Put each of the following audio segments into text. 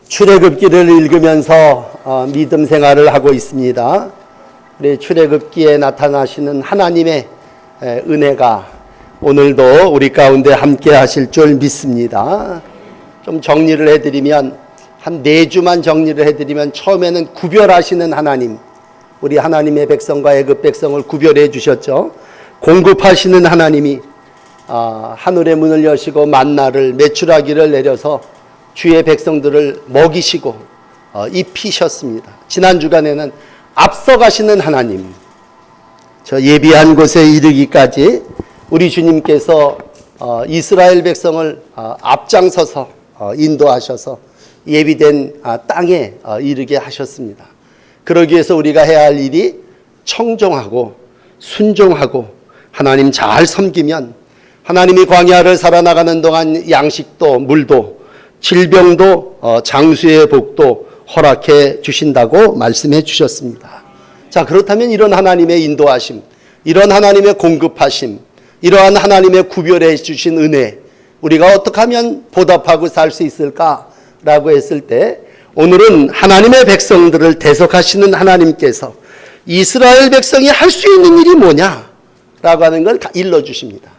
출애굽기를 읽으면서 믿음 생활을 하고 있습니다. 우리 출애굽기에 나타나시는 하나님의 은혜가 오늘도 우리 가운데 함께 하실 줄 믿습니다. 좀 정리를 해드리면, 한 4주만 정리를 해드리면, 처음에는 구별하시는 하나님, 우리 하나님의 백성과 애굽 백성을 구별해 주셨죠. 공급하시는 하나님이 하늘의 문을 여시고 만나를, 메추라기를 내려서 주의 백성들을 먹이시고 입히셨습니다. 지난 주간에는 앞서가시는 하나님, 저 예비한 곳에 이르기까지 우리 주님께서 이스라엘 백성을 앞장서서 인도하셔서 예비된 땅에 이르게 하셨습니다. 그러기 위해서 우리가 해야 할 일이 청종하고 순종하고 하나님 잘 섬기면 하나님이 광야를 살아나가는 동안 양식도 물도 질병도 장수의 복도 허락해 주신다고 말씀해 주셨습니다. 자, 그렇다면 이런 하나님의 인도하심, 이런 하나님의 공급하심, 이러한 하나님의 구별해 주신 은혜, 우리가 어떻게 하면 보답하고 살 수 있을까라고 했을 때, 오늘은 하나님의 백성들을 대속하시는 하나님께서 이스라엘 백성이 할 수 있는 일이 뭐냐라고 하는 걸 일러주십니다.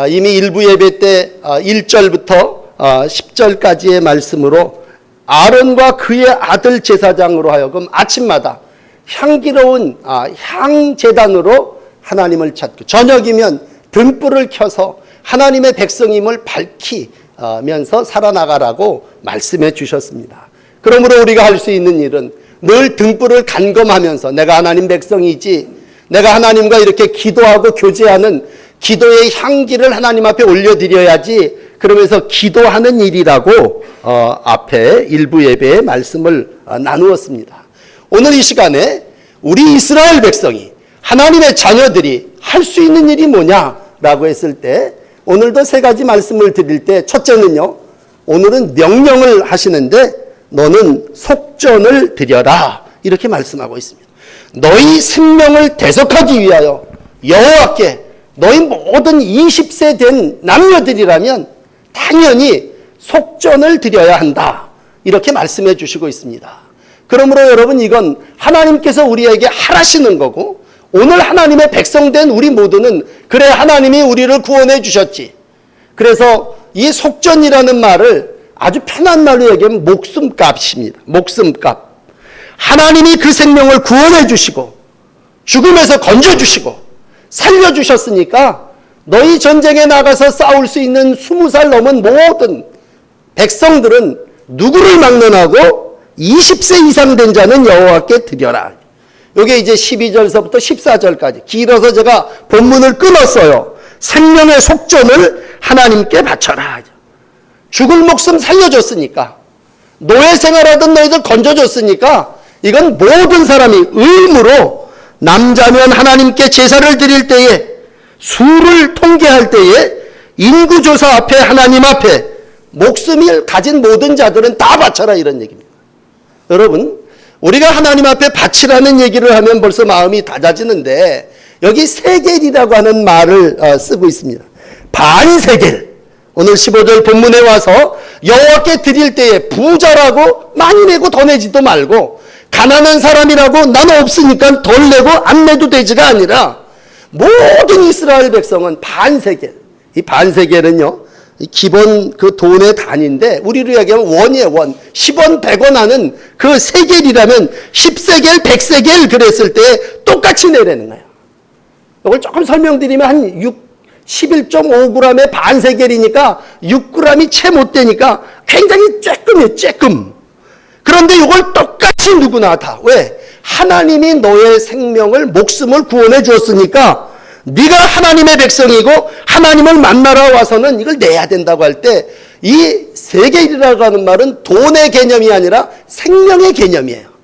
이미 일부 예배 때 1절부터 10절까지의 말씀으로 아론과 그의 아들 제사장으로 하여금 아침마다 향기로운 향제단으로 하나님을 찾고, 저녁이면 등불을 켜서 하나님의 백성임을 밝히면서 살아나가라고 말씀해 주셨습니다. 그러므로 우리가 할 수 있는 일은 늘 등불을 간검하면서 내가 하나님 백성이지, 내가 하나님과 이렇게 기도하고 교제하는 기도의 향기를 하나님 앞에 올려드려야지, 그러면서 기도하는 일이라고 앞에 일부 예배의 말씀을 나누었습니다. 오늘 이 시간에 우리 이스라엘 백성이, 하나님의 자녀들이 할 수 있는 일이 뭐냐라고 했을 때, 오늘도 3가지 말씀을 드릴 때, 첫째는요, 오늘은 명령을 하시는데 너는 속전을 드려라, 이렇게 말씀하고 있습니다. 너희 생명을 대속하기 위하여 여호와께 너희 모든 20세 된 남녀들이라면 당연히 속전을 드려야 한다, 이렇게 말씀해 주시고 있습니다. 그러므로 여러분, 이건 하나님께서 우리에게 하라시는 거고, 오늘 하나님의 백성된 우리 모두는, 그래 하나님이 우리를 구원해 주셨지, 그래서 이 속전이라는 말을 아주 편한 말로 얘기하면 목숨값입니다. 목숨값. 하나님이 그 생명을 구원해 주시고 죽음에서 건져주시고 살려주셨으니까 너희 전쟁에 나가서 싸울 수 있는 20살 넘은 모든 백성들은 누구를 막론하고 20세 이상 된 자는 여호와께 드려라. 이게 이제 12절서부터 14절까지 길어서 제가 본문을 끊었어요. 생명의 속전을 하나님께 바쳐라. 죽을 목숨 살려줬으니까, 노예 생활하던 너희들 건져줬으니까, 이건 모든 사람이 의무로, 남자면 하나님께 제사를 드릴 때에, 수를 통계할 때에, 인구조사 앞에, 하나님 앞에 목숨을 가진 모든 자들은 다 바쳐라, 이런 얘기입니다. 여러분, 우리가 하나님 앞에 바치라는 얘기를 하면 벌써 마음이 다져지는데, 여기 세겔이라고 하는 말을 쓰고 있습니다. 반세겔. 오늘 15절 본문에 와서 여호와께 드릴 때에 부자라고 많이 내고 더 내지도 말고, 가난한 사람이라고 나는 없으니까 덜 내고 안 내도 되지가 아니라, 모든 이스라엘 백성은 반세겔. 이 반세겔은요, 기본 그 돈의 단위인데, 우리로 얘기하면 원이에요, 원. 10원, 100원 하는 그 세겔이라면 10세겔, 100세겔 그랬을 때 똑같이 내라는 거예요. 이걸 조금 설명드리면 한 11.5g의 반세겔이니까 6g이 채 못 되니까 굉장히 쬐끔이에요, 쬐끔. 그런데 이걸 똑같이 누구나 다. 왜? 하나님이 너의 생명을, 목숨을 구원해 주었으니까 네가 하나님의 백성이고 하나님을 만나러 와서는 이걸 내야 된다고 할 때, 이 세겔이라고 하는 말은 돈의 개념이 아니라 생명의 개념이에요.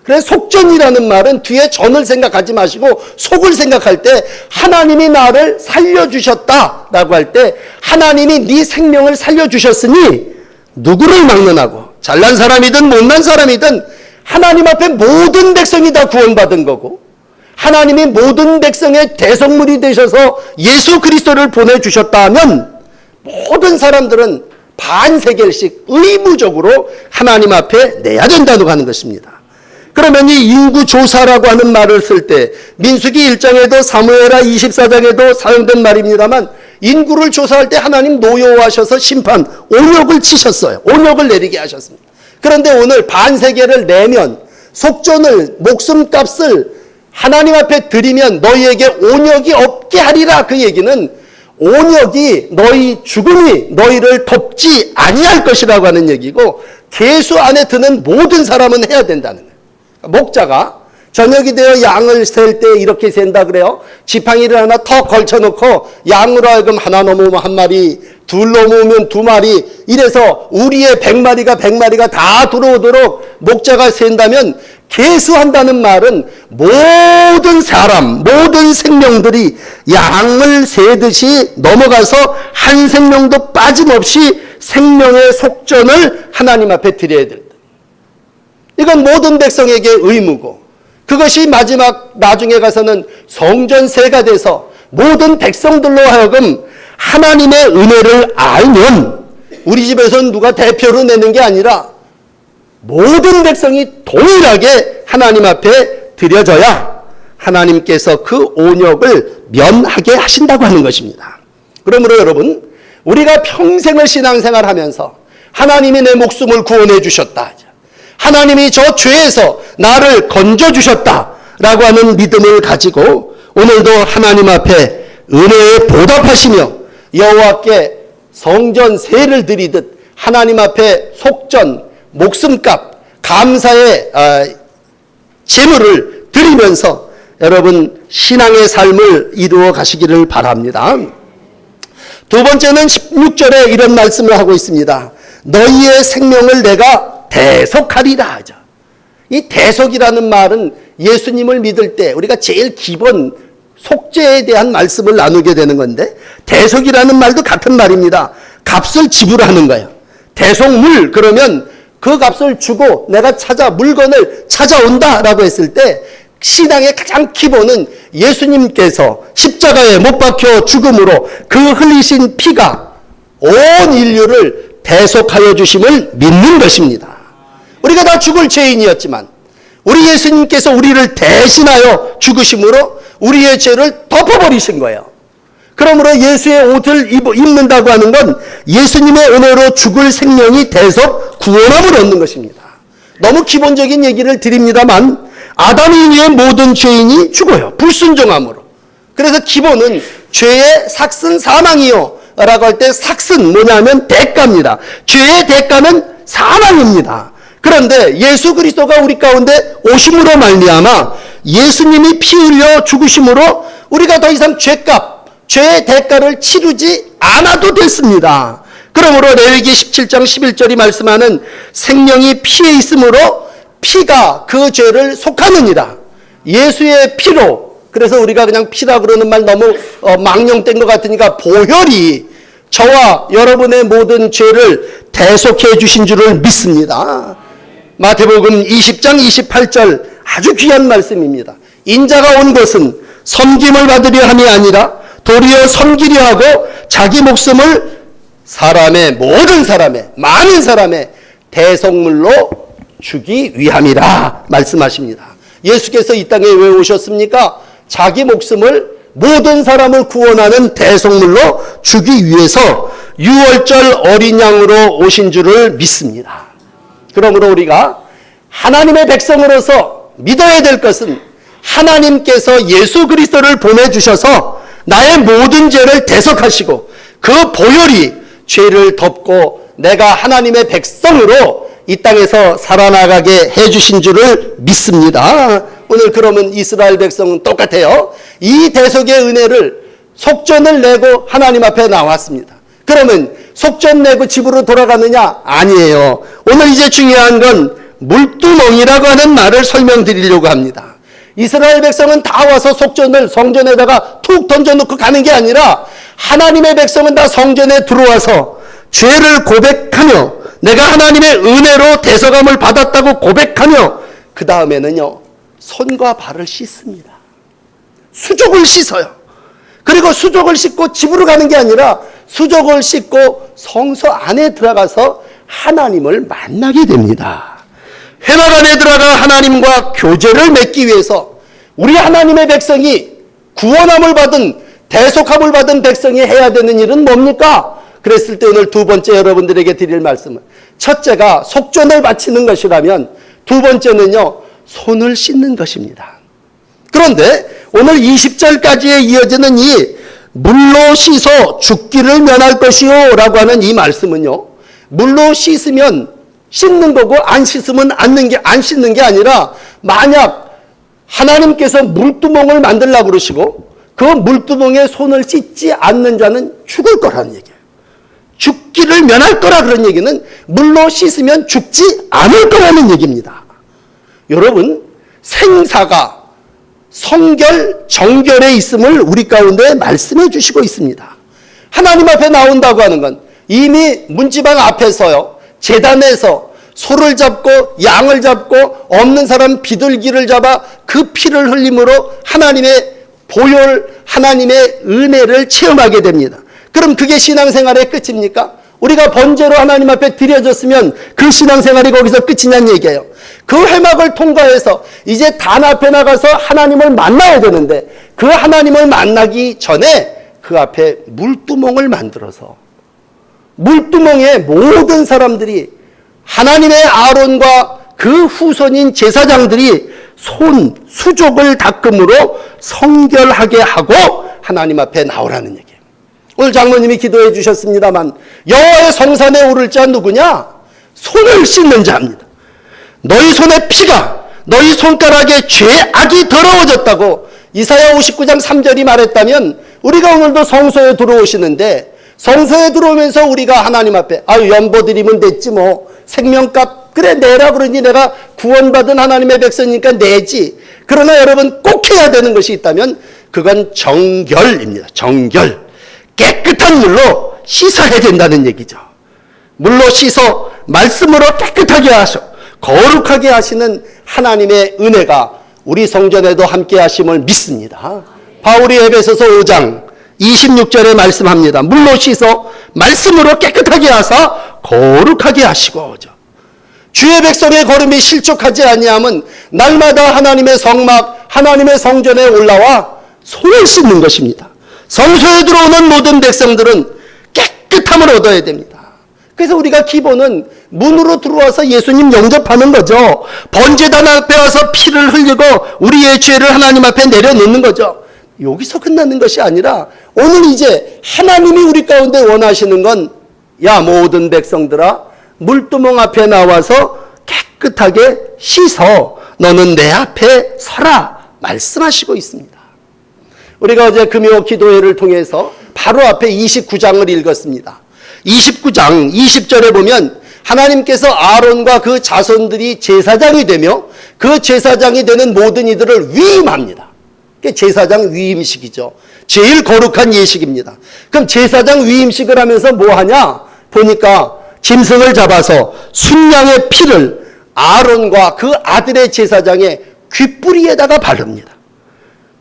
그래서 속전이라는 말은 뒤에 전을 생각하지 마시고 속을 생각할 때, 하나님이 나를 살려주셨다라고 할 때, 하나님이 네 생명을 살려주셨으니 누구를 막론하고, 잘난 사람이든 못난 사람이든 하나님 앞에 모든 백성이 다 구원받은 거고, 하나님이 모든 백성의 대속물이 되셔서 예수 그리스도를 보내주셨다면 모든 사람들은 반세겔씩 의무적으로 하나님 앞에 내야 된다고 하는 것입니다. 그러면 이 인구조사라고 하는 말을 쓸 때 민수기 1장에도 사무엘하 24장에도 사용된 말입니다만, 인구를 조사할 때 하나님 노여워하셔서 심판, 온역을 치셨어요. 온역을 내리게 하셨습니다. 그런데 오늘 반세겔을 내면, 속전을, 목숨값을 하나님 앞에 드리면 너희에게 온역이 없게 하리라. 그 얘기는 온역이, 너희 죽음이 너희를 덮지 아니할 것이라고 하는 얘기고, 계수 안에 드는 모든 사람은 해야 된다는 거예요. 목자가 저녁이 되어 양을 셀 때 이렇게 센다 그래요. 지팡이를 하나 턱 걸쳐놓고 양으로 하여금 하나 넘으면 한 마리, 둘 넘으면 두 마리, 이래서 우리의 100마리가 다 들어오도록 목자가 센다면, 계수한다는 말은 모든 사람, 모든 생명들이 양을 세듯이 넘어가서 한 생명도 빠짐없이 생명의 속전을 하나님 앞에 드려야 된다. 이건 모든 백성에게 의무고, 그것이 마지막 나중에 가서는 성전세가 돼서 모든 백성들로 하여금 하나님의 은혜를 알면, 우리 집에서는 누가 대표로 내는 게 아니라 모든 백성이 동일하게 하나님 앞에 드려져야 하나님께서 그 온역을 면하게 하신다고 하는 것입니다. 그러므로 여러분, 우리가 평생을 신앙생활하면서 하나님이 내 목숨을 구원해 주셨다, 하나님이 저 죄에서 나를 건져주셨다라고 하는 믿음을 가지고 오늘도 하나님 앞에 은혜에 보답하시며 여호와께 성전세를 드리듯 하나님 앞에 속전, 목숨값, 감사의 제물을 드리면서 여러분 신앙의 삶을 이루어 가시기를 바랍니다. 두 번째는 16절에 이런 말씀을 하고 있습니다. 너희의 생명을 내가 대속하리라 하죠. 이 대속이라는 말은 예수님을 믿을 때 우리가 제일 기본 속죄에 대한 말씀을 나누게 되는 건데, 대속이라는 말도 같은 말입니다. 값을 지불하는 거예요. 대속물, 그러면 그 값을 주고 내가 물건을 찾아온다라고 했을 때, 신앙의 가장 기본은 예수님께서 십자가에 못 박혀 죽음으로 그 흘리신 피가 온 인류를 대속하여 주심을 믿는 것입니다. 우리가 다 죽을 죄인이었지만 우리 예수님께서 우리를 대신하여 죽으심으로 우리의 죄를 덮어버리신 거예요. 그러므로 예수의 옷을 입는다고 하는 건 예수님의 은혜로 죽을 생명이 대속 구원함을 얻는 것입니다. 너무 기본적인 얘기를 드립니다만, 아담 이후의 모든 죄인이 죽어요. 불순종함으로. 그래서 기본은 죄의 삭은 사망이요 라고 할 때, 삭은 뭐냐면 대가입니다. 죄의 대가는 사망입니다. 그런데 예수 그리스도가 우리 가운데 오심으로 말미암아 예수님이 피 흘려 죽으심으로 우리가 더 이상 죄값, 죄의 대가를 치르지 않아도 됐습니다. 그러므로 레위기 17장 11절이 말씀하는 생명이 피에 있으므로 피가 그 죄를 속하느니라. 예수의 피로, 그래서 우리가 그냥 피라 그러는 말 너무 망령된 것 같으니까 보혈이 저와 여러분의 모든 죄를 대속해 주신 줄을 믿습니다. 마태복음 20장 28절 아주 귀한 말씀입니다. 인자가 온 것은 섬김을 받으려 함이 아니라 도리어 섬기려 하고 자기 목숨을 모든 사람의, 많은 사람의 대속물로 주기 위함이라 말씀하십니다. 예수께서 이 땅에 왜 오셨습니까? 자기 목숨을 모든 사람을 구원하는 대속물로 주기 위해서 6월절 어린 양으로 오신 줄을 믿습니다. 그러므로 우리가 하나님의 백성으로서 믿어야 될 것은, 하나님께서 예수 그리스도를 보내주셔서 나의 모든 죄를 대속하시고 그 보혈이 죄를 덮고 내가 하나님의 백성으로 이 땅에서 살아나가게 해주신 줄을 믿습니다. 오늘 그러면 이스라엘 백성은 똑같아요. 이 대속의 은혜를, 속전을 내고 하나님 앞에 나왔습니다. 그러면 속전 내고 집으로 돌아가느냐? 아니에요. 오늘 이제 중요한 건 물두멍이라고 하는 말을 설명드리려고 합니다. 이스라엘 백성은 다 와서 속전을 성전에다가 툭 던져놓고 가는 게 아니라, 하나님의 백성은 다 성전에 들어와서 죄를 고백하며 내가 하나님의 은혜로 대속함을 받았다고 고백하며, 그 다음에는요, 손과 발을 씻습니다. 수족을 씻어요. 그리고 수족을 씻고 집으로 가는 게 아니라 수족을 씻고 성소 안에 들어가서 하나님을 만나게 됩니다. 회막 안에 들어가 하나님과 교제를 맺기 위해서 우리 하나님의 백성이 구원함을 받은 대속함을 받은 백성이 해야 되는 일은 뭡니까? 그랬을 때 오늘 두 번째 여러분들에게 드릴 말씀은, 첫째가 속전을 바치는 것이라면 두 번째는요, 손을 씻는 것입니다. 그런데 오늘 20절까지에 이어지는 이 물로 씻어 죽기를 면할 것이요 라고 하는 이 말씀은요, 물로 씻으면 씻는 거고 안 씻으면 안 씻는 게 아니라, 만약 하나님께서 물두멍을 만들려고 그러시고 그 물두멍에 손을 씻지 않는 자는 죽을 거라는 얘기예요. 죽기를 면할 거라 그런 얘기는 물로 씻으면 죽지 않을 거라는 얘기입니다. 여러분, 생사가 성결, 정결에 있음을 우리 가운데 말씀해 주시고 있습니다. 하나님 앞에 나온다고 하는 건 이미 문지방 앞에서요, 제단에서 소를 잡고 양을 잡고 없는 사람 비둘기를 잡아 그 피를 흘림으로 하나님의 보혈, 하나님의 은혜를 체험하게 됩니다. 그럼 그게 신앙생활의 끝입니까? 우리가 번제로 하나님 앞에 드려졌으면 그 신앙생활이 거기서 끝이냐는 얘기예요. 그 회막을 통과해서 이제 단 앞에 나가서 하나님을 만나야 되는데, 그 하나님을 만나기 전에 그 앞에 물두멍을 만들어서 물두멍에 모든 사람들이, 하나님의 아론과 그 후손인 제사장들이 손, 수족을 닦음으로 성결하게 하고 하나님 앞에 나오라는 얘기예요. 오늘 장로님이 기도해 주셨습니다만, 여호와의 성산에 오를 자 누구냐? 손을 씻는 자입니다. 너희 손에 피가 너희 손가락에 죄악이 더러워졌다고 이사야 59장 3절이 말했다면, 우리가 오늘도 성소에 들어오시는데 성소에 들어오면서 우리가 하나님 앞에 연보 드리면 됐지 뭐, 생명값 그래 내라 그러니 내가 구원받은 하나님의 백성이니까 내지. 그러나 여러분, 꼭 해야 되는 것이 있다면 그건 정결입니다. 정결. 깨끗한 물로 씻어야 된다는 얘기죠. 물로 씻어 말씀으로 깨끗하게 하셔 거룩하게 하시는 하나님의 은혜가 우리 성전에도 함께 하심을 믿습니다. 바울이 에베소서 5장 26절에 말씀합니다. 물로 씻어 말씀으로 깨끗하게 하사 거룩하게 하시고. 주의 백성의 걸음이 실족하지 아니함은 날마다 하나님의 성막, 하나님의 성전에 올라와 손을 씻는 것입니다. 성소에 들어오는 모든 백성들은 깨끗함을 얻어야 됩니다. 그래서 우리가 기본은 문으로 들어와서 예수님 영접하는 거죠. 번제단 앞에 와서 피를 흘리고 우리의 죄를 하나님 앞에 내려놓는 거죠. 여기서 끝나는 것이 아니라 오늘 이제 하나님이 우리 가운데 원하시는 건, 야 모든 백성들아, 물두멍 앞에 나와서 깨끗하게 씻어 너는 내 앞에 서라 말씀하시고 있습니다. 우리가 어제 금요 기도회를 통해서 바로 앞에 29장을 읽었습니다. 29장 20절에 보면 하나님께서 아론과 그 자손들이 제사장이 되며 그 제사장이 되는 모든 이들을 위임합니다. 그게 제사장 위임식이죠. 제일 거룩한 예식입니다. 그럼 제사장 위임식을 하면서 뭐 하냐? 보니까 짐승을 잡아서 순양의 피를 아론과 그 아들의 제사장의 귓뿌리에다가 바릅니다.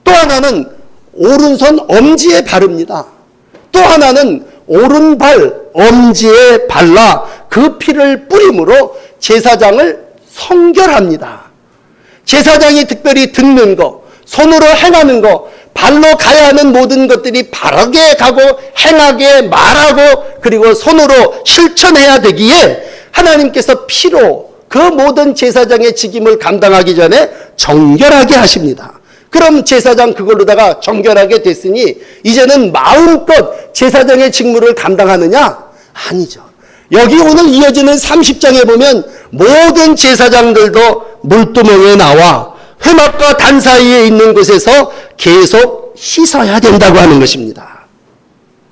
또 하나는 오른손 엄지에 바릅니다. 또 하나는 오른발 엄지에 발라 그 피를 뿌림으로 제사장을 성결합니다. 제사장이 특별히 듣는 거, 손으로 행하는 거, 발로 가야 하는 모든 것들이 바르게 가고 행하게 말하고 그리고 손으로 실천해야 되기에 하나님께서 피로 그 모든 제사장의 직임을 감당하기 전에 정결하게 하십니다. 그럼 제사장 그걸로다가 정결하게 됐으니 이제는 마음껏 제사장의 직무를 감당하느냐? 아니죠. 여기 오늘 이어지는 30장에 보면 모든 제사장들도 물두멍에 나와 회막과 단 사이에 있는 곳에서 계속 씻어야 된다고 하는 것입니다.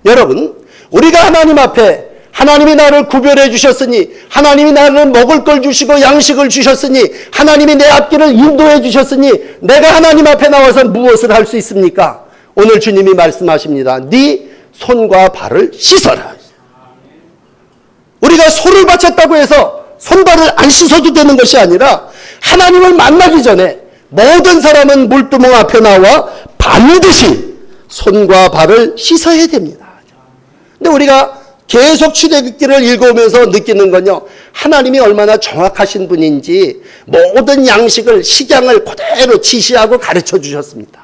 여러분, 우리가 하나님 앞에 하나님이 나를 구별해 주셨으니, 하나님이 나를 먹을 걸 주시고 양식을 주셨으니, 하나님이 내 앞길을 인도해 주셨으니 내가 하나님 앞에 나와서 무엇을 할 수 있습니까? 오늘 주님이 말씀하십니다. 네 손과 발을 씻어라. 우리가 소를 바쳤다고 해서 손발을 안 씻어도 되는 것이 아니라 하나님을 만나기 전에 모든 사람은 물두멍 앞에 나와 반드시 손과 발을 씻어야 됩니다. 근데 우리가 계속 출애굽기를 읽어오면서 느끼는 건요, 하나님이 얼마나 정확하신 분인지 모든 양식을, 식양을 그대로 지시하고 가르쳐 주셨습니다.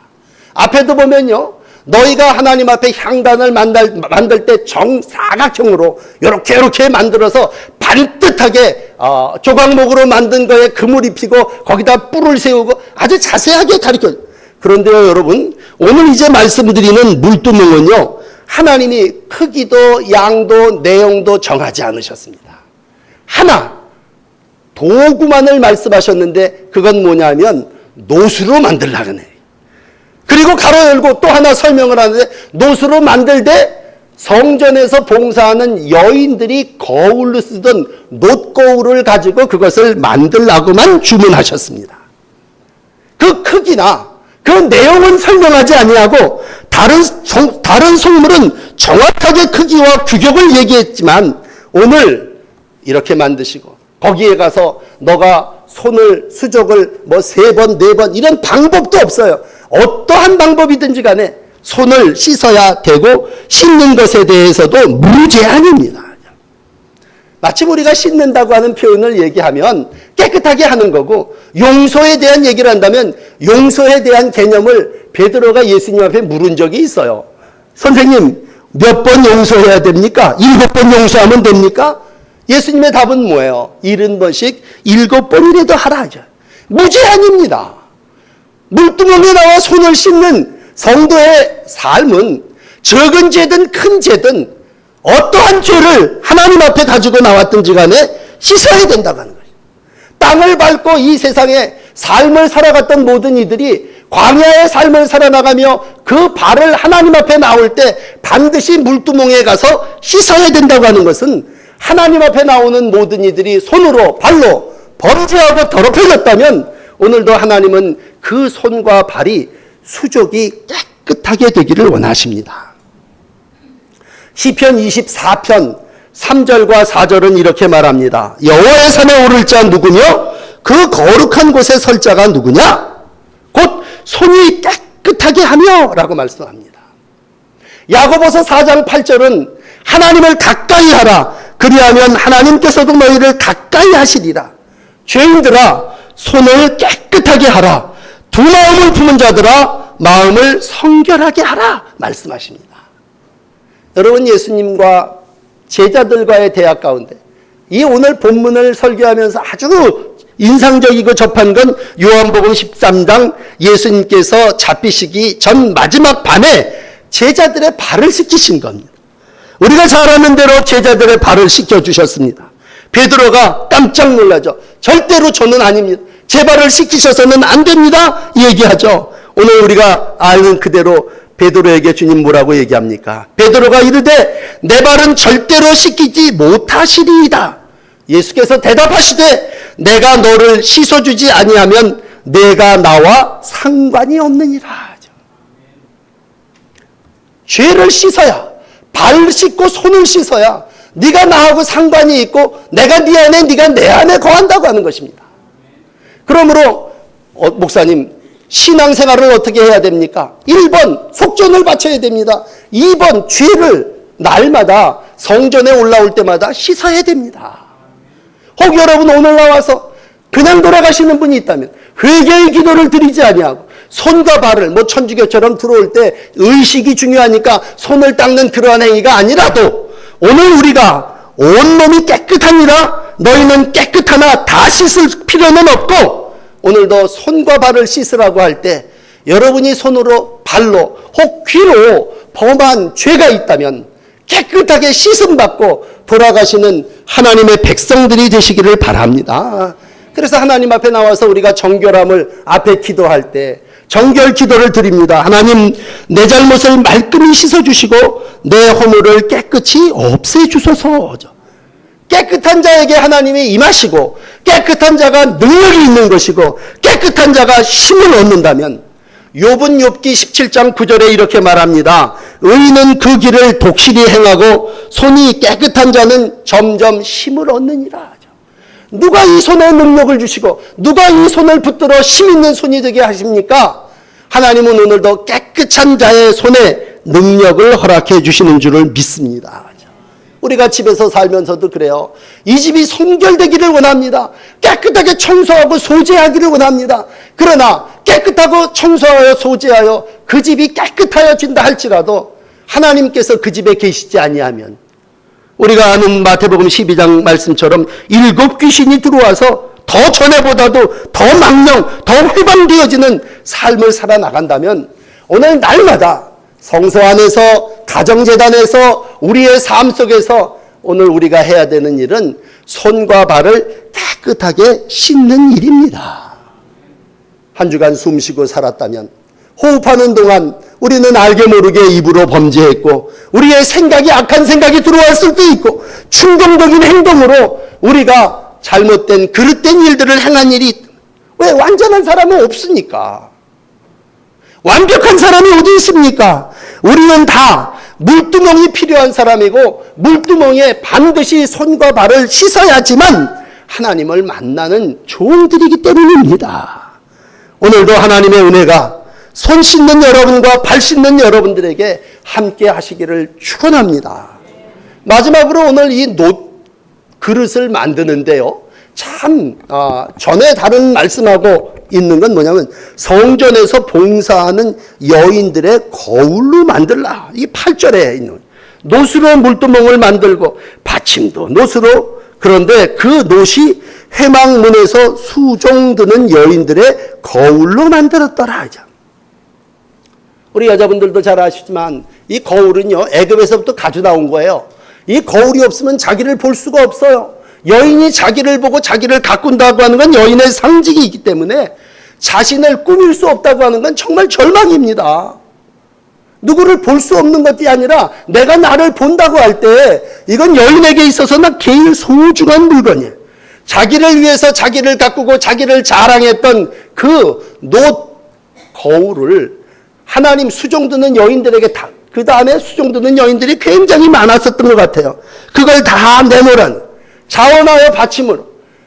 앞에도 보면요, 너희가 하나님 앞에 향단을 만들 때 정사각형으로 이렇게 만들어서 반듯하게 조각목으로 만든 거에 금을 입히고 거기다 뿔을 세우고 아주 자세하게 가르쳐요. 그런데요, 여러분, 오늘 이제 말씀드리는 물두멍은요, 하나님이 크기도 양도 내용도 정하지 않으셨습니다. 하나, 도구만을 말씀하셨는데 그건 뭐냐면 노수로 만들라는 거예요. 그리고 가로 열고 또 하나 설명을 하는데, 노수로 만들 때 성전에서 봉사하는 여인들이 거울로 쓰던 놋거울을 가지고 그것을 만들라고만 주문하셨습니다. 그 크기나 그 내용은 설명하지 아니하고 다른 성물은 정확하게 크기와 규격을 얘기했지만 오늘 이렇게 만드시고 거기에 가서 너가 손을 수족을 뭐 3번 4번 이런 방법도 없어요. 어떠한 방법이든지 간에 손을 씻어야 되고 씻는 것에 대해서도 무제한입니다. 마침 우리가 씻는다고 하는 표현을 얘기하면 깨끗하게 하는 거고, 용서에 대한 얘기를 한다면 용서에 대한 개념을 베드로가 예수님 앞에 물은 적이 있어요. 선생님, 몇 번 용서해야 됩니까? 7번 용서하면 됩니까? 예수님의 답은 뭐예요? 70번씩 7번이라도 하라 하죠. 무제한입니다. 물두멍에 나와 손을 씻는 성도의 삶은 적은 죄든 큰 죄든 어떠한 죄를 하나님 앞에 가지고 나왔든지 간에 씻어야 된다고 하는 거예요. 땅을 밟고 이 세상에 삶을 살아갔던 모든 이들이 광야의 삶을 살아나가며 그 발을 하나님 앞에 나올 때 반드시 물두멍에 가서 씻어야 된다고 하는 것은, 하나님 앞에 나오는 모든 이들이 손으로 발로 범죄하고 더럽혀졌다면 오늘도 하나님은 그 손과 발이 수족이 깨끗하게 되기를 원하십니다. 시편 24편 3절과 4절은 이렇게 말합니다. 여호와의 산에 오를 자 누구며 그 거룩한 곳에 설 자가 누구냐? 곧 손이 깨끗하게 하며 라고 말씀합니다. 야고보서 4장 8절은 하나님을 가까이 하라. 그리하면 하나님께서도 너희를 가까이 하시리라. 죄인들아, 손을 깨끗하게 하라. 두 마음을 품은 자들아, 마음을 성결하게 하라 말씀하십니다. 여러분, 예수님과 제자들과의 대화 가운데 이 오늘 본문을 설교하면서 아주 인상적이고 접한 건 요한복음 13장 예수님께서 잡히시기 전 마지막 밤에 제자들의 발을 씻기신 겁니다. 우리가 잘 아는 대로 제자들의 발을 씻겨주셨습니다. 베드로가 깜짝 놀라죠. 절대로 저는 아닙니다. 제 발을 씻기셔서는 안 됩니다. 얘기하죠. 오늘 우리가 아는 그대로 베드로에게 주님 뭐라고 얘기합니까? 베드로가 이르되 내 발은 절대로 씻기지 못하시리이다. 예수께서 대답하시되 내가 너를 씻어주지 아니하면 내가 나와 상관이 없느니라. 죄를 씻어야, 발을 씻고 손을 씻어야 네가 나하고 상관이 있고 내가 네 안에 네가 내 안에 거한다고 하는 것입니다. 그러므로 목사님, 신앙생활을 어떻게 해야 됩니까? 1번 속전을 바쳐야 됩니다. 2번 죄를 날마다 성전에 올라올 때마다 씻어야 됩니다. 혹 여러분 오늘 나와서 그냥 돌아가시는 분이 있다면 회개의 기도를 드리지 아니하고 손과 발을 뭐 천주교처럼 들어올 때 의식이 중요하니까 손을 닦는 그러한 행위가 아니라도 오늘 우리가 온몸이 깨끗하니라 너희는 깨끗하나 다 씻을 필요는 없고, 오늘도 손과 발을 씻으라고 할 때 여러분이 손으로 발로 혹 귀로 범한 죄가 있다면 깨끗하게 씻음받고 돌아가시는 하나님의 백성들이 되시기를 바랍니다. 그래서 하나님 앞에 나와서 우리가 정결함을 앞에 기도할 때 정결 기도를 드립니다. 하나님, 내 잘못을 말끔히 씻어주시고 내 허물을 깨끗이 없애주소서. 깨끗한 자에게 하나님이 임하시고 깨끗한 자가 능력이 있는 것이고 깨끗한 자가 힘을 얻는다면 욥은 욥기 17장 9절에 이렇게 말합니다. 의인은 그 길을 독실히 행하고 손이 깨끗한 자는 점점 힘을 얻느니라. 누가 이 손에 능력을 주시고 누가 이 손을 붙들어 힘 있는 손이 되게 하십니까? 하나님은 오늘도 깨끗한 자의 손에 능력을 허락해 주시는 줄을 믿습니다. 우리가 집에서 살면서도 그래요. 이 집이 성결되기를 원합니다. 깨끗하게 청소하고 소재하기를 원합니다. 그러나 깨끗하고 청소하여 소재하여 그 집이 깨끗하여진다 할지라도 하나님께서 그 집에 계시지 아니하면, 우리가 아는 마태복음 12장 말씀처럼 7 귀신이 들어와서 더 전에보다도 더 망령, 더 회방되어지는 삶을 살아나간다면, 오늘 날마다 성소 안에서, 가정재단에서, 우리의 삶 속에서 오늘 우리가 해야 되는 일은 손과 발을 깨끗하게 씻는 일입니다. 한 주간 숨 쉬고 살았다면, 호흡하는 동안 우리는 알게 모르게 입으로 범죄했고, 우리의 생각이 악한 생각이 들어왔을 수도 있고, 충동적인 행동으로 우리가 잘못된 그릇된 일들을 행한 일이, 왜? 완전한 사람은 없으니까. 완벽한 사람이 어디 있습니까? 우리는 다 물두멍이 필요한 사람이고, 물두멍에 반드시 손과 발을 씻어야지만 하나님을 만나는 종들이기 때문입니다. 오늘도 하나님의 은혜가 손 씻는 여러분과 발 씻는 여러분들에게 함께 하시기를 축원합니다. 마지막으로 오늘 이 그릇을 만드는데요, 참 전에 다른 말씀하고 있는 건 뭐냐면, 성전에서 봉사하는 여인들의 거울로 만들라. 이 8절에 있는 노수로 물두멍을 만들고 받침도 노수로, 그런데 그 노시 회막문에서 수종드는 여인들의 거울로 만들었더라. 우리 여자분들도 잘 아시지만 이 거울은요, 애굽에서부터 가져 나온 거예요. 이 거울이 없으면 자기를 볼 수가 없어요. 여인이 자기를 보고 자기를 가꾼다고 하는 건 여인의 상징이기 때문에 자신을 꾸밀 수 없다고 하는 건 정말 절망입니다. 누구를 볼 수 없는 것이 아니라 내가 나를 본다고 할 때 이건 여인에게 있어서는 제일 소중한 물건이에요. 자기를 위해서 자기를 가꾸고 자기를 자랑했던 그 거울을 하나님 수종드는 여인들에게 그 다음에 수종드는 여인들이 굉장히 많았었던 것 같아요. 그걸 다 내놓으라는, 자원하여 받침으로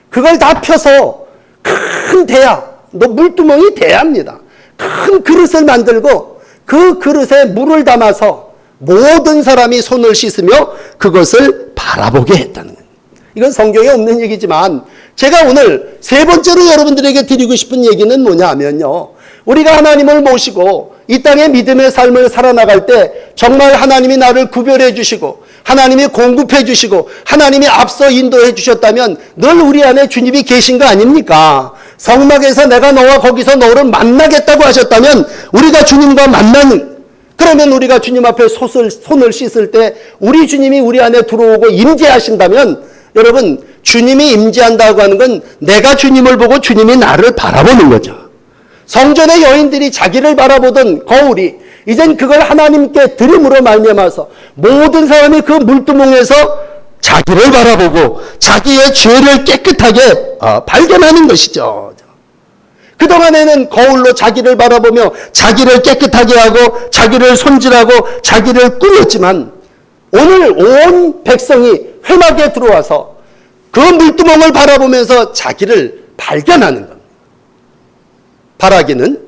그걸 다 펴서 큰 대야, 물두멍이 대야입니다. 큰 그릇을 만들고 그 그릇에 물을 담아서 모든 사람이 손을 씻으며 그것을 바라보게 했다는 거예요. 이건 성경에 없는 얘기지만 제가 오늘 세 번째로 여러분들에게 드리고 싶은 얘기는 뭐냐 하면요, 우리가 하나님을 모시고 이 땅의 믿음의 삶을 살아나갈 때 정말 하나님이 나를 구별해 주시고 하나님이 공급해 주시고 하나님이 앞서 인도해 주셨다면 늘 우리 안에 주님이 계신 거 아닙니까? 성막에서 내가 너와 거기서 너를 만나겠다고 하셨다면 우리가 주님과 만나는, 그러면 우리가 주님 앞에 손을 씻을 때 우리 주님이 우리 안에 들어오고 임재하신다면, 여러분, 주님이 임재한다고 하는 건 내가 주님을 보고 주님이 나를 바라보는 거죠. 성전의 여인들이 자기를 바라보던 거울이 이젠 그걸 하나님께 드림으로 말미암아서 모든 사람이 그 물두멍에서 자기를 바라보고 자기의 죄를 깨끗하게 발견하는 것이죠. 그동안에는 거울로 자기를 바라보며 자기를 깨끗하게 하고 자기를 손질하고 자기를 꾸몄지만 오늘 온 백성이 회막에 들어와서 그 물두멍을 바라보면서 자기를 발견하는 겁니다. 바라기는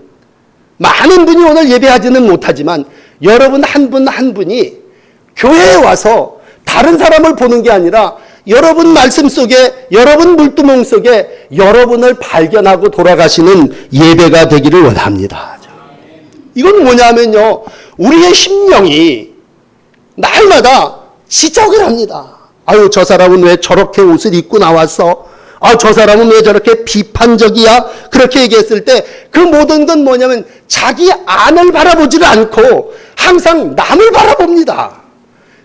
많은 분이 오늘 예배하지는 못하지만 여러분 한 분 한 분이 교회에 와서 다른 사람을 보는 게 아니라 여러분 말씀 속에, 여러분 물두멍 속에 여러분을 발견하고 돌아가시는 예배가 되기를 원합니다. 이건 뭐냐면요, 우리의 심령이 날마다 지적을 합니다. 아유, 저 사람은 왜 저렇게 옷을 입고 나왔어? 저 사람은 왜 저렇게 비판적이야? 그렇게 얘기했을 때 그 모든 건 뭐냐면 자기 안을 바라보지를 않고 항상 남을 바라봅니다.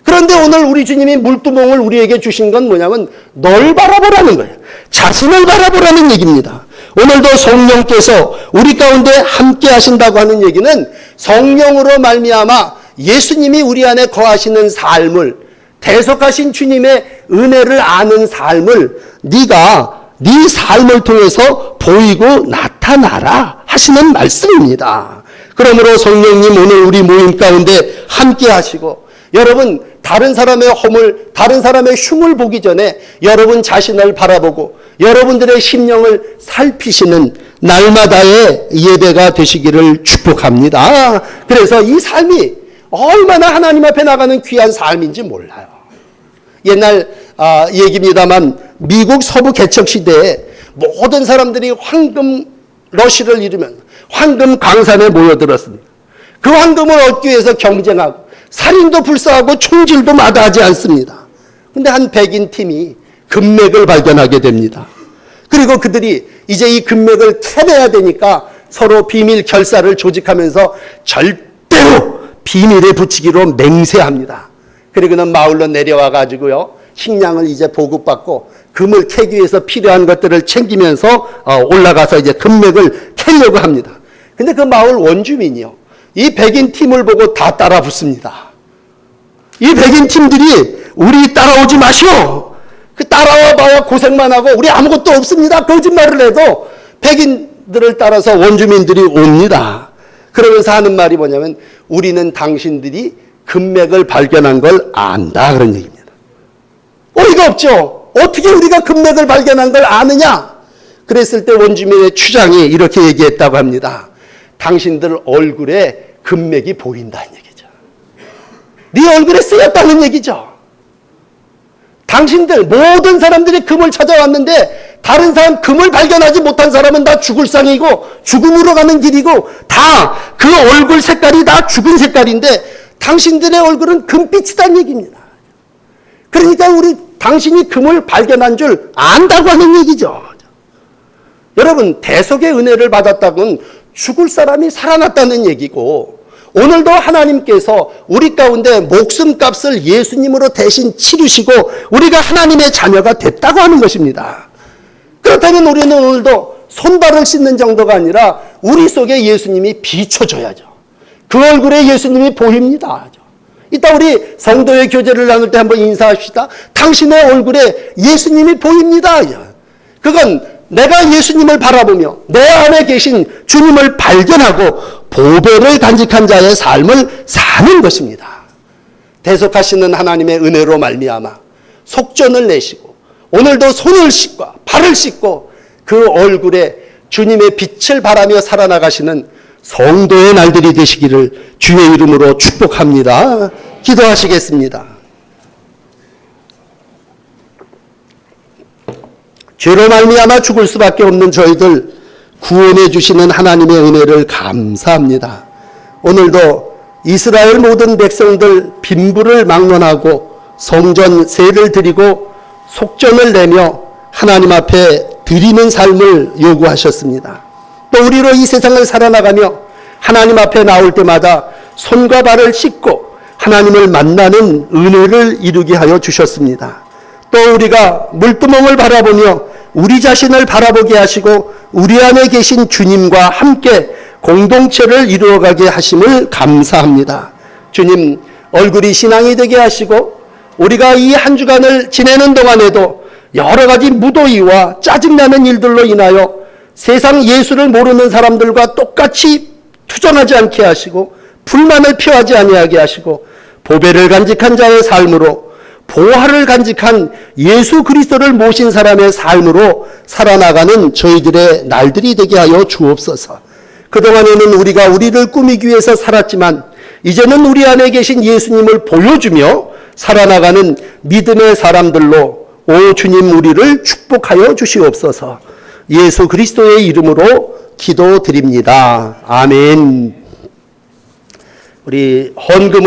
그런데 오늘 우리 주님이 물두멍을 우리에게 주신 건 뭐냐면 널 바라보라는 거예요. 자신을 바라보라는 얘기입니다. 오늘도 성령께서 우리 가운데 함께 하신다고 하는 얘기는 성령으로 말미암아 예수님이 우리 안에 거하시는 삶을, 대속하신 주님의 은혜를 아는 삶을 네가 네 삶을 통해서 보이고 나타나라 하시는 말씀입니다. 그러므로 성령님 오늘 우리 모임 가운데 함께 하시고, 여러분 다른 사람의 허물, 다른 사람의 흉을 보기 전에 여러분 자신을 바라보고 여러분들의 심령을 살피시는 날마다의 예배가 되시기를 축복합니다. 그래서 이 삶이 얼마나 하나님 앞에 나가는 귀한 삶인지 몰라요. 옛날 얘기입니다만 미국 서부 개척 시대에 모든 사람들이 황금 러시를 이루면 황금 강산에 모여들었습니다. 그 황금을 얻기 위해서 경쟁하고 살인도 불사하고 총질도 마다하지 않습니다. 근데 한 백인 팀이 금맥을 발견하게 됩니다. 그리고 그들이 이제 이 금맥을 캐내야 되니까 서로 비밀 결사를 조직하면서 절대로 비밀에 붙이기로 맹세합니다. 그리고는 마을로 내려와 가지고요, 식량을 이제 보급받고 금을 캐기 위해서 필요한 것들을 챙기면서 올라가서 이제 금맥을 캐려고 합니다. 근데 그 마을 원주민이요, 이 백인 팀을 보고 다 따라 붙습니다. 이 백인 팀들이 우리 따라오지 마시오. 그 따라와 봐야 고생만 하고 우리 아무것도 없습니다. 거짓말을 해도 백인들을 따라서 원주민들이 옵니다. 그러면서 하는 말이 뭐냐면 우리는 당신들이 금맥을 발견한 걸 안다, 그런 얘기입니다. 어이가 없죠. 어떻게 우리가 금맥을 발견한 걸 아느냐? 그랬을 때 원주민의 추장이 이렇게 얘기했다고 합니다. 당신들 얼굴에 금맥이 보인다는 얘기죠. 네 얼굴에 쓰였다는 얘기죠. 당신들 모든 사람들이 금을 찾아왔는데 다른 사람, 금을 발견하지 못한 사람은 다 죽을 상이고 죽음으로 가는 길이고 다 그 얼굴 색깔이 다 죽은 색깔인데 당신들의 얼굴은 금빛이란 얘기입니다. 그러니까 당신이 금을 발견한 줄 안다고 하는 얘기죠. 여러분, 대속의 은혜를 받았다고는 죽을 사람이 살아났다는 얘기고, 오늘도 하나님께서 우리 가운데 목숨값을 예수님으로 대신 치르시고 우리가 하나님의 자녀가 됐다고 하는 것입니다. 그렇다면 우리는 오늘도 손발을 씻는 정도가 아니라 우리 속에 예수님이 비춰져야죠. 그 얼굴에 예수님이 보입니다. 이따 우리 성도의 교제를 나눌 때 한번 인사합시다. 당신의 얼굴에 예수님이 보입니다. 그건 내가 예수님을 바라보며 내 안에 계신 주님을 발견하고 보배를 간직한 자의 삶을 사는 것입니다. 대속하시는 하나님의 은혜로 말미암아 속전을 내시고 오늘도 손을 씻고 발을 씻고 그 얼굴에 주님의 빛을 바라며 살아나가시는 성도의 날들이 되시기를 주의 이름으로 축복합니다. 기도하시겠습니다. 죄로 말미암아 죽을 수밖에 없는 저희들 구원해 주시는 하나님의 은혜를 감사합니다. 오늘도 이스라엘 모든 백성들 빈부를 막론하고 성전 세를 드리고 속전을 내며 하나님 앞에 드리는 삶을 요구하셨습니다. 또 우리로 이 세상을 살아나가며 하나님 앞에 나올 때마다 손과 발을 씻고 하나님을 만나는 은혜를 이루게 하여 주셨습니다. 또 우리가 물두멍을 바라보며 우리 자신을 바라보게 하시고 우리 안에 계신 주님과 함께 공동체를 이루어가게 하심을 감사합니다. 주님, 얼굴이 신앙이 되게 하시고 우리가 이 한 주간을 지내는 동안에도 여러 가지 무더위와 짜증나는 일들로 인하여 세상 예수를 모르는 사람들과 똑같이 투정하지 않게 하시고 불만을 표하지 아니하게 하시고 보배를 간직한 자의 삶으로 보화를 간직한 예수 그리스도를 모신 사람의 삶으로 살아나가는 저희들의 날들이 되게 하여 주옵소서. 그동안에는 우리가 우리를 꾸미기 위해서 살았지만 이제는 우리 안에 계신 예수님을 보여주며 살아나가는 믿음의 사람들로 오 주님 우리를 축복하여 주시옵소서. 예수 그리스도의 이름으로 기도드립니다. 아멘. 우리 헌금을